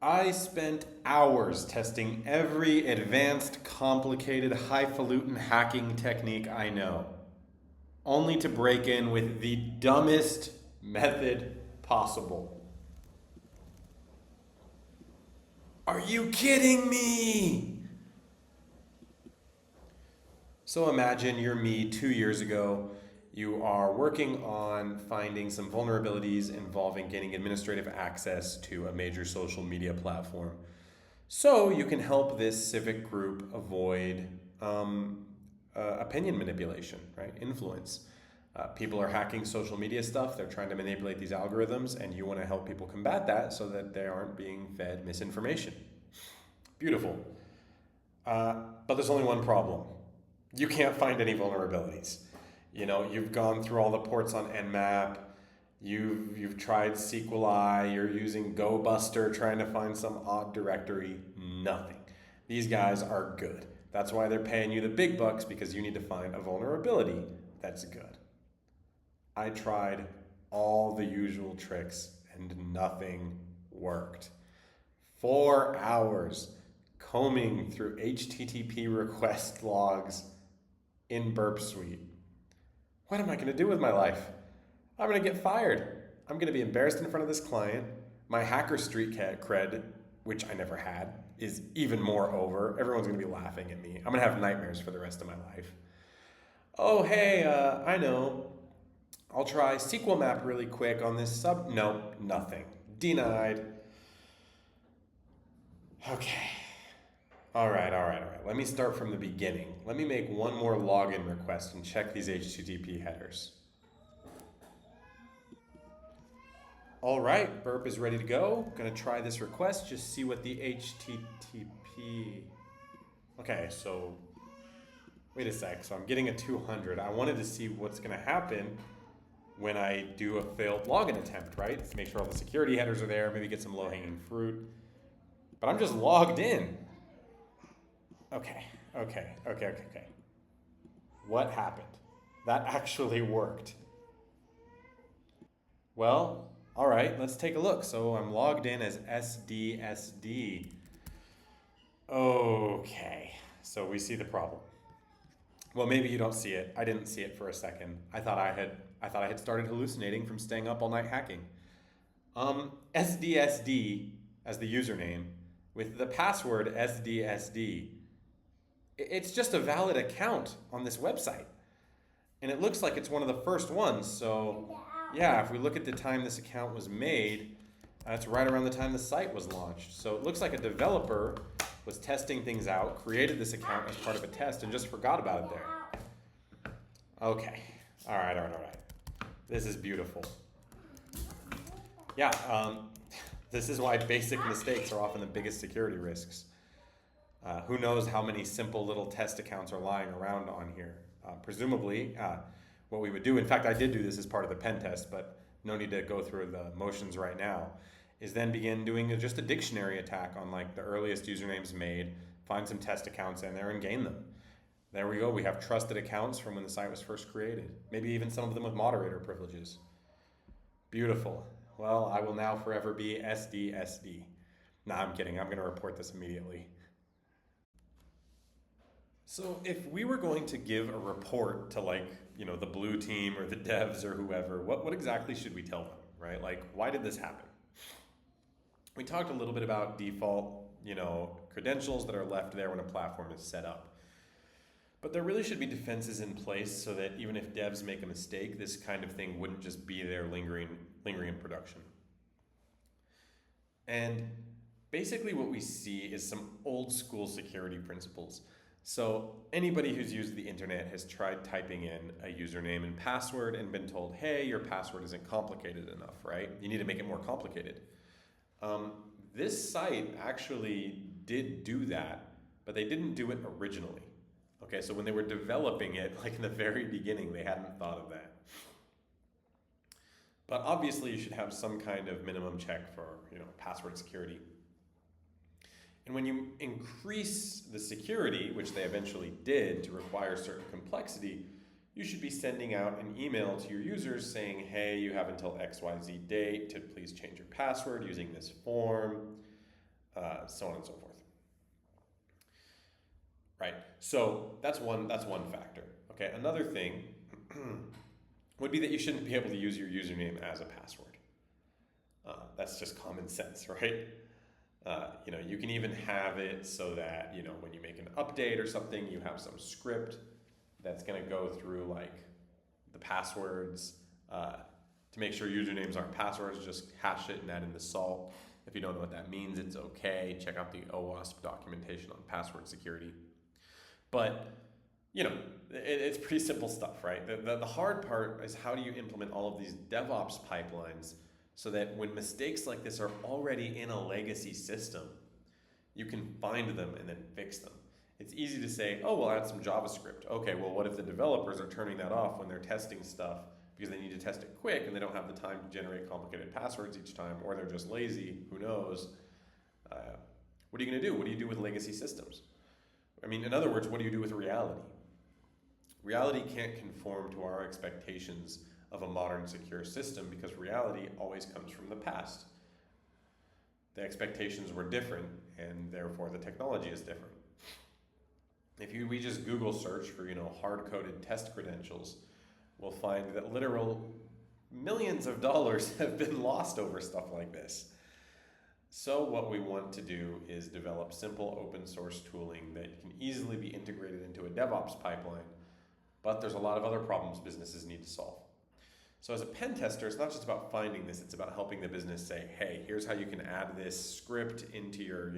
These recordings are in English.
I spent hours testing every advanced, complicated, highfalutin hacking technique I know, only to break in with the dumbest method possible. Are you kidding me? So imagine you're me 2 years ago. You are working on finding some vulnerabilities involving gaining administrative access to a major social media platform. So you can help this civic group avoid opinion manipulation, right? Influence. People are hacking social media stuff. They're trying to manipulate these algorithms, and you want to help people combat that so that they aren't being fed misinformation. Beautiful. But there's only one problem. You can't find any vulnerabilities. You've gone through all the ports on Nmap. You've tried SQLi. You're using GoBuster trying to find some odd directory. Nothing. These guys are good. That's why they're paying you the big bucks, because you need to find a vulnerability that's good. I tried all the usual tricks and nothing worked. 4 hours combing through HTTP request logs in Burp Suite. What am I going to do with my life? I'm going to get fired. I'm going to be embarrassed in front of this client. My hacker street cred, which I never had, is even more over. Everyone's going to be laughing at me. I'm going to have nightmares for the rest of my life. Oh, hey, I know. I'll try SQL map really quick on this sub. Nope, nothing. Denied. Okay. All right. Let me start from the beginning. Let me make one more login request and check these HTTP headers. All right, Burp is ready to go. Gonna try this request, just see what the HTTP. Okay, so wait a sec. So I'm getting a 200. I wanted to see what's gonna happen when I do a failed login attempt, right? Make sure all the security headers are there, maybe get some low-hanging fruit. But I'm just logged in. Okay. What happened? That actually worked. Well, all right, let's take a look. So I'm logged in as SDSD. Okay, so we see the problem. Well, maybe you don't see it. I didn't see it for a second. I thought I had started hallucinating from staying up all night hacking. SDSD as the username with the password SDSD. It's just a valid account on this website. And it looks like it's one of the first ones. So yeah, if we look at the time this account was made, that's right around the time the site was launched. So it looks like a developer was testing things out, created this account as part of a test, and just forgot about it there. Okay, all right. This is beautiful. Yeah, this is why basic mistakes are often the biggest security risks. Who knows how many simple little test accounts are lying around on here. Presumably, what we would do, in fact, I did do this as part of the pen test, but no need to go through the motions right now, is then begin doing just a dictionary attack on like the earliest usernames made, find some test accounts in there and gain them. There we go, we have trusted accounts from when the site was first created, maybe even some of them with moderator privileges. Beautiful. Well, I will now forever be SDSD. Nah, I'm kidding, I'm gonna report this immediately. So if we were going to give a report to the blue team or the devs or whoever, what exactly should we tell them, right? Like, why did this happen? We talked a little bit about default, credentials that are left there when a platform is set up. But there really should be defenses in place so that even if devs make a mistake, this kind of thing wouldn't just be there lingering in production. And basically what we see is some old school security principles. So anybody who's used the internet has tried typing in a username and password and been told, hey, your password isn't complicated enough, right? You need to make it more complicated. This site actually did do that, but they didn't do it originally. Okay, so when they were developing it, like in the very beginning, they hadn't thought of that. But obviously you should have some kind of minimum check for, password security. And when you increase the security, which they eventually did to require certain complexity, you should be sending out an email to your users saying, hey, you have until XYZ date to please change your password using this form. so on and so forth. Right. So that's one factor. Okay. Another thing would be that you shouldn't be able to use your username as a password. That's just common sense, right? You can even have it so that, when you make an update or something, you have some script that's going to go through like the passwords to make sure usernames aren't passwords. Just hash it and add in the salt. If you don't know what that means, it's okay. Check out the OWASP documentation on password security. But, it's pretty simple stuff, right? The hard part is how do you implement all of these DevOps pipelines so that when mistakes like this are already in a legacy system, you can find them and then fix them. It's easy to say, oh, we'll add some JavaScript. Okay, well, what if the developers are turning that off when they're testing stuff because they need to test it quick and they don't have the time to generate complicated passwords each time, or they're just lazy, who knows? What are you going to do? What do you do with legacy systems? I mean, in other words, what do you do with reality? Reality can't conform to our expectations of a modern secure system because reality always comes from the past. The expectations were different, and therefore the technology is different. If we just Google search for, hard-coded test credentials, we'll find that literal millions of dollars have been lost over stuff like this. So what we want to do is develop simple open source tooling that can easily be integrated into a DevOps pipeline, but there's a lot of other problems businesses need to solve. So as a pen tester, it's not just about finding this, it's about helping the business say, hey, here's how you can add this script into your,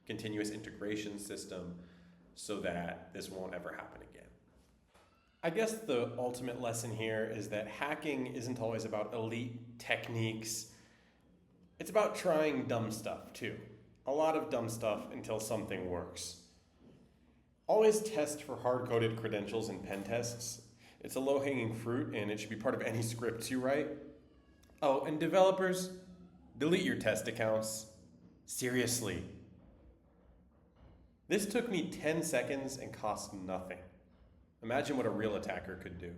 continuous integration system so that this won't ever happen again. I guess the ultimate lesson here is that hacking isn't always about elite techniques. It's about trying dumb stuff too. A lot of dumb stuff until something works. Always test for hard-coded credentials in pen tests. It's a low-hanging fruit and it should be part of any scripts you write. Oh, and developers, delete your test accounts. Seriously. This took me 10 seconds and cost nothing. Imagine what a real attacker could do.